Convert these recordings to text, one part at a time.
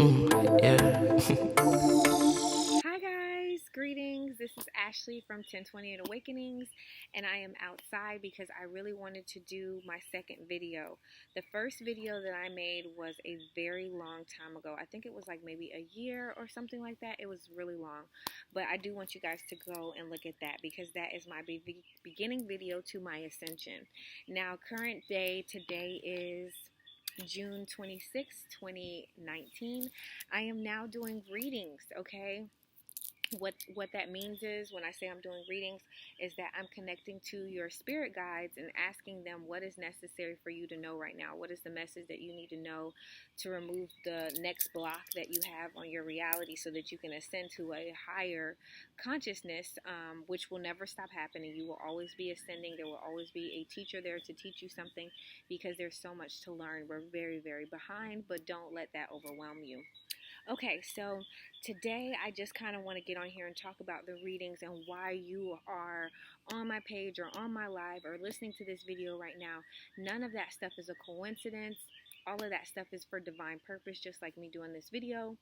Yeah. Hi guys, greetings. This is Ashley from 1028 Awakenings, and I am outside because I really wanted to do my second video. The first video that I made was a very long time ago. I think it was like maybe a year or something like that. It was really long, but I do want you guys to go and look at that because that is my beginning video to my ascension. Now, current day, today is June 26, 2019. I am now doing readings, okay? What that means is, when I say I'm doing readings, is that I'm connecting to your spirit guides and asking them what is necessary for you to know right now. What is the message that you need to know to remove the next block that you have on your reality so that you can ascend to a higher consciousness, which will never stop happening. You will always be ascending. There will always be a teacher there to teach you something because there's so much to learn. We're very, very behind, but don't let that overwhelm you. Okay, so today I just kind of want to get on here and talk about the readings and why you are on my page or on my live or listening to this video right now. None of that stuff is a coincidence. All of that stuff is for divine purpose, just like me doing this video.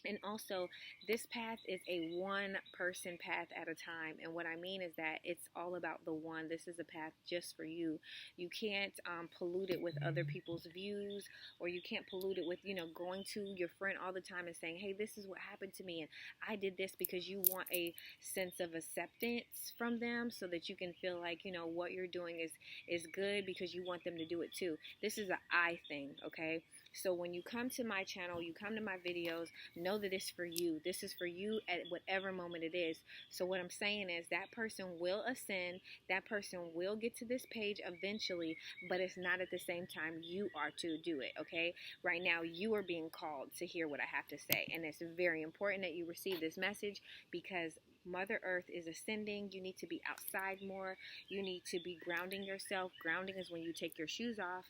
And also, this path is a one-person path at a time. And what I mean is that it's all about the one. This is a path just for you. You can't pollute it with other people's views, or you can't pollute it with, going to your friend all the time and saying, hey, this is what happened to me, and I did this, because you want a sense of acceptance from them so that you can feel like, what you're doing is good because you want them to do it too. This is an I thing, okay? So when you come to my channel, you come to my videos, know that it's for you. This is for you at whatever moment it is. So what I'm saying is that person will ascend, that person will get to this page eventually, but it's not at the same time you are to do it, okay? Right now, you are being called to hear what I have to say, and it's very important that you receive this message because Mother Earth is ascending. You need to be outside more. You need to be grounding yourself. Grounding is when you take your shoes off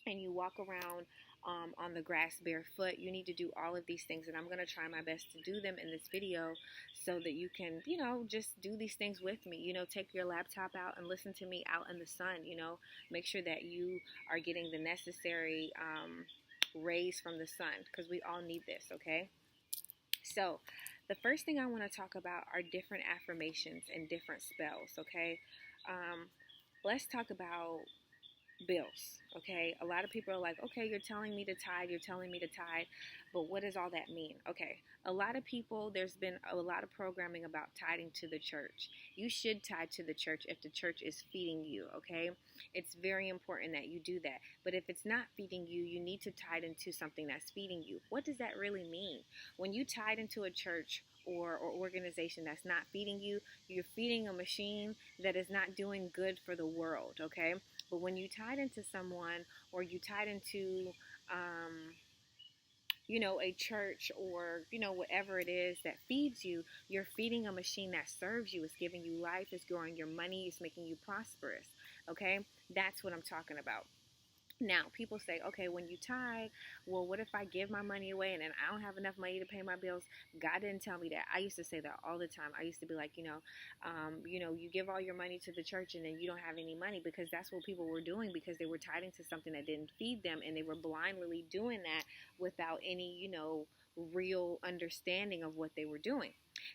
and you walk around on the grass barefoot. You need to do all of these things, and I'm going to try my best to do them in this video so that you can, just do these things with me. Take your laptop out and listen to me out in the sun. Make sure that you are getting the necessary rays from the sun, because we all need this, okay? So the first thing I want to talk about are different affirmations and different spells, okay? Let's talk about bills, okay? A lot of people are like, okay, you're telling me to tithe, but what does all that mean? Okay, a lot of people, there's been a lot of programming about tithing to the church. You should tithe to the church if the church is feeding you, okay? It's very important that you do that. But if it's not feeding you, you need to tithe into something that's feeding you. What does that really mean? When you tithe into a church or organization that's not feeding you, you're feeding a machine that is not doing good for the world, okay? But when you tithe into someone, or you tithe into, a church, or, whatever it is that feeds you, you're feeding a machine that serves you. It's giving you life. It's growing your money. It's making you prosperous. Okay? That's what I'm talking about. Now, people say, okay, when you tithe, well, what if I give my money away and then I don't have enough money to pay my bills? God didn't tell me that. I used to say that all the time. I used to be like, you give all your money to the church and then you don't have any money, because that's what people were doing, because they were tithing to something that didn't feed them, and they were blindly doing that without any, real understanding of what they were doing.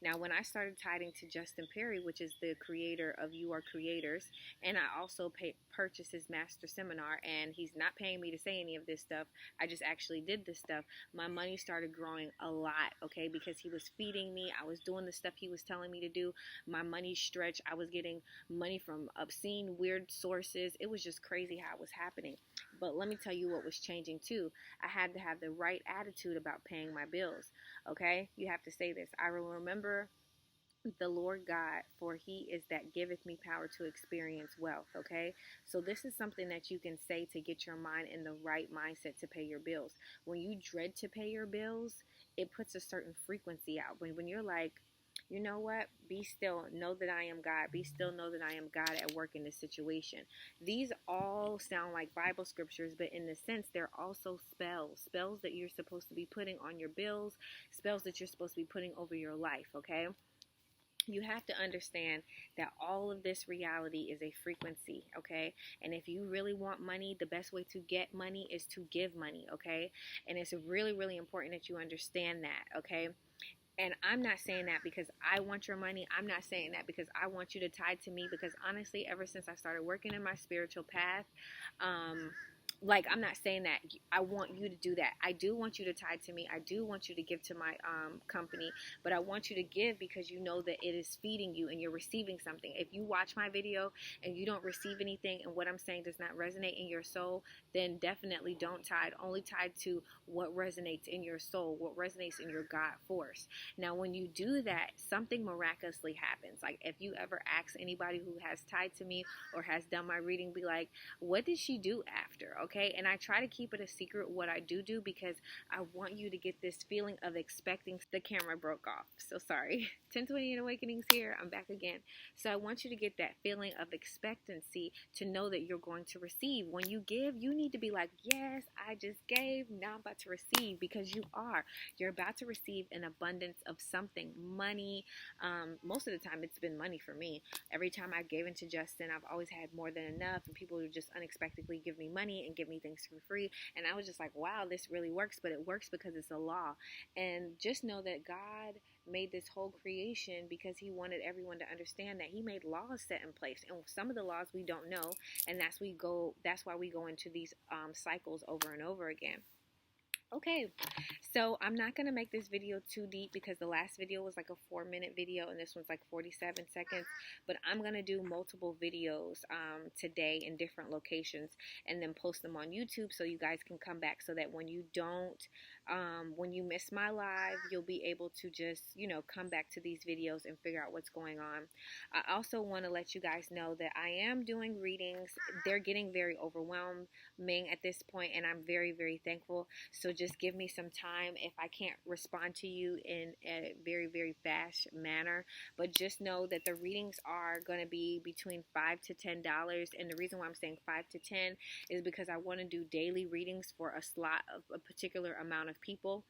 Now, when I started tithing to Justin Perry, which is the creator of You Are Creators, and I also purchased his master seminar, and he's not paying me to say any of this stuff. I just actually did this stuff. My money started growing a lot, okay, because he was feeding me. I was doing the stuff he was telling me to do. My money stretched. I was getting money from obscene, weird sources. It was just crazy how it was happening. But let me tell you what was changing too. I had to have the right attitude about paying my bills, okay? You have to say this. I will remember the Lord God, for he is that giveth me power to experience wealth, okay? So this is something that you can say to get your mind in the right mindset to pay your bills. When you dread to pay your bills, it puts a certain frequency out. When you're like, you know what? Be still. Know that I am God. Be still. Know that I am God at work in this situation. These all sound like Bible scriptures, but in the sense, they're also spells. Spells that you're supposed to be putting on your bills. Spells that you're supposed to be putting over your life, okay? You have to understand that all of this reality is a frequency, okay? And if you really want money, the best way to get money is to give money, okay? And it's really, really important that you understand that, okay? And I'm not saying that because I want your money. I'm not saying that because I want you to tie to me, because honestly, ever since I started working in my spiritual path, like, I'm not saying that I want you to do that. I do want you to tie to me. I do want you to give to my company, but I want you to give because you know that it is feeding you and you're receiving something. If you watch my video and you don't receive anything and what I'm saying does not resonate in your soul, then definitely don't tie. Only tied to what resonates in your soul, what resonates in your God force. Now, when you do that, something miraculously happens. Like, if you ever ask anybody who has tied to me or has done my reading, be like, what did she do after? Okay, and I try to keep it a secret what I do because I want you to get this feeling of expecting. The camera broke off, so sorry. 1020 and Awakenings here. I'm back again. So I want you to get that feeling of expectancy to know that you're going to receive. When you give, you need to be like, yes, I just gave. Now I'm about to receive, because you are. You're about to receive an abundance of something. Money. Most of the time it's been money for me. Every time I gave into Justin, I've always had more than enough, and people would just unexpectedly give me money and give me things for free. And I was just like, wow, this really works. But it works because it's a law. And just know that God made this whole creation because he wanted everyone to understand that he made laws set in place, and some of the laws we don't know, and that's why we go into these cycles over and over again. Okay, so I'm not going to make this video too deep because the last video was like a 4-minute video and this one's like 47 seconds, but I'm going to do multiple videos today in different locations and then post them on YouTube so you guys can come back, so that when you miss my live, you'll be able to just, come back to these videos and figure out what's going on. I also want to let you guys know that I am doing readings. They're getting very overwhelming at this point, and I'm very, very thankful. So just give me some time if I can't respond to you in a very, very fast manner. But just know that the readings are going to be between $5 to $10. And the reason why I'm saying 5 to 10 is because I want to do daily readings for a slot of a particular amount of people.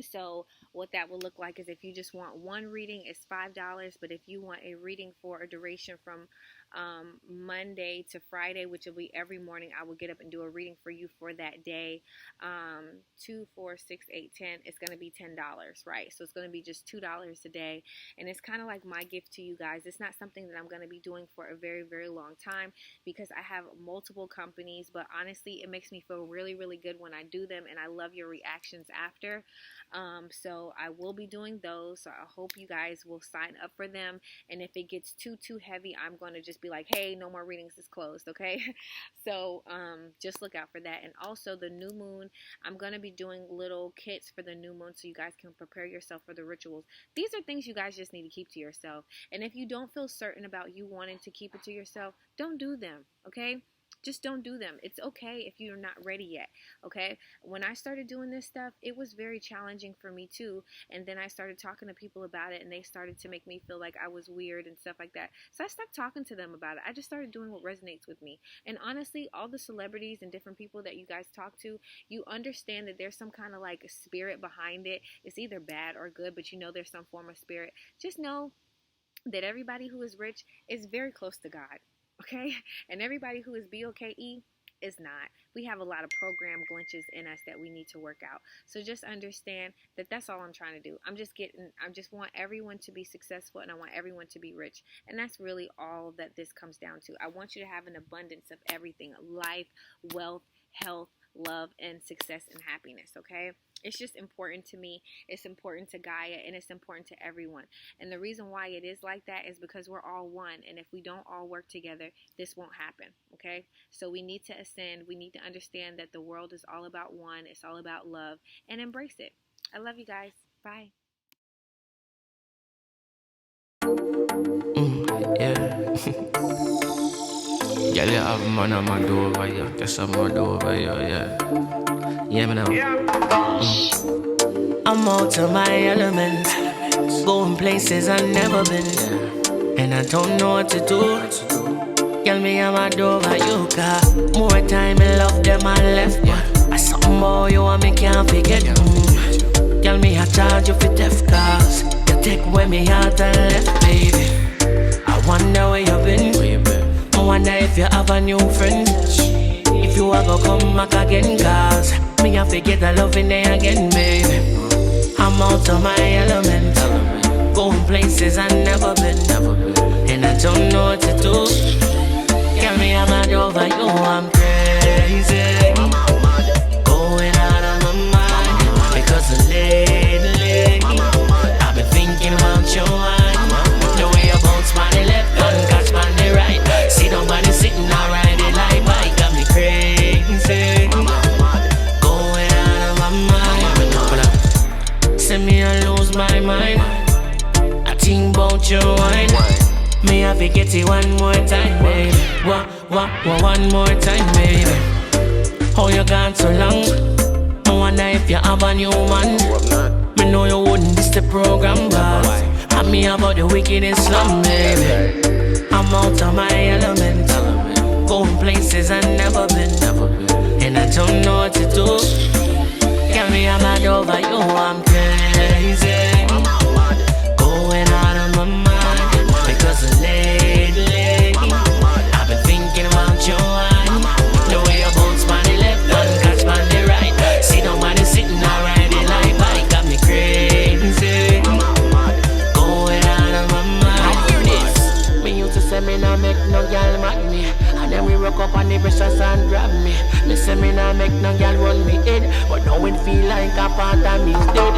So what that will look like is, if you just want one reading, it's $5. But if you want a reading for a duration from Monday to Friday, which will be every morning, I will get up and do a reading for you for that day. 2, 4, 6, 8, 10. It's going to be $10, right? So it's going to be just $2 a day. And it's kind of like my gift to you guys. It's not something that I'm going to be doing for a very, very long time because I have multiple companies. But honestly, it makes me feel really, really good when I do them. And I love your reactions after. So I will be doing those. So I hope you guys will sign up for them. And if it gets too heavy, I'm going to just be like, hey, no more readings, is closed, okay? So just look out for that. And also the new moon, I'm going to be doing little kits for the new moon so you guys can prepare yourself for the rituals. These are things you guys just need to keep to yourself. And if you don't feel certain about you wanting to keep it to yourself, don't do them, okay? Just don't do them. It's okay if you're not ready yet, okay? When I started doing this stuff, it was very challenging for me too. And then I started talking to people about it, and they started to make me feel like I was weird and stuff like that. So I stopped talking to them about it. I just started doing what resonates with me. And honestly, all the celebrities and different people that you guys talk to, you understand that there's some kind of like spirit behind it. It's either bad or good, but you know there's some form of spirit. Just know that everybody who is rich is very close to God. Okay, and everybody who is BOKE is not. We have a lot of program glitches in us that we need to work out. So just understand that that's all I'm trying to do. I just want everyone to be successful, and I want everyone to be rich. And that's really all that this comes down to. I want you to have an abundance of everything: life, wealth, health, love, and success and happiness, okay? It's just important to me. It's important to Gaia, and it's important to everyone. And the reason why it is like that is because we're all one. And if we don't all work together, this won't happen, okay? So we need to ascend. We need to understand that the world is all about one. It's all about love, and embrace it. I love you guys. Bye. Yeah. Yeah, you have man on my door over here. There's some more door over here, yeah. Yeah, me now. I'm out of my element, going places I've never been, and I don't know what to do. Tell me I'm a over you, car. More time in love them I left, but I something about you and me can't forget. Tell me I charge you for deaf cars. Get Take away me heart and left, baby. I wonder where you been. I wonder if you have a new friend. If you ever come back again, cause me I forget the love in there again, baby. I'm out of my element, going places I've never been, and I don't know what to do. Tell me I'm mad over you, I'm crazy, going out of my mind, because lately I've been thinking about you and the way you bounce by the left and catch by the right. See nobody sitting or riding like bike, got me crazy, going out of my mind. Send me I lose my mind, I think about you wine. Me I forget it one more time, baby. One more time, baby. How you gone so long? I wonder if you have a new man. Me know you wouldn't miss the program, but have me about the wickedest slum, baby. I'm out of my element, going places I've never been, and I don't know what to do. Tell me I'm mad over you, I'm crazy, going out of my mind, because lately I've been thinking about you and the way you bounce by the left and catch by the right. See nobody sitting or riding like bike, got me crazy, going out of my mind. Me used to say me nah make no girl mad me, and then we rock up on the precious and grab me. Me say me nah make no girl run me head, but now it feel like a part of me's dead.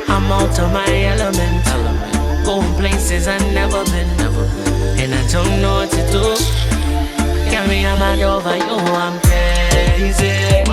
I'm out of my element, going places I've never been, and I don't know what to do. Tell me I'm mad over you, I'm crazy,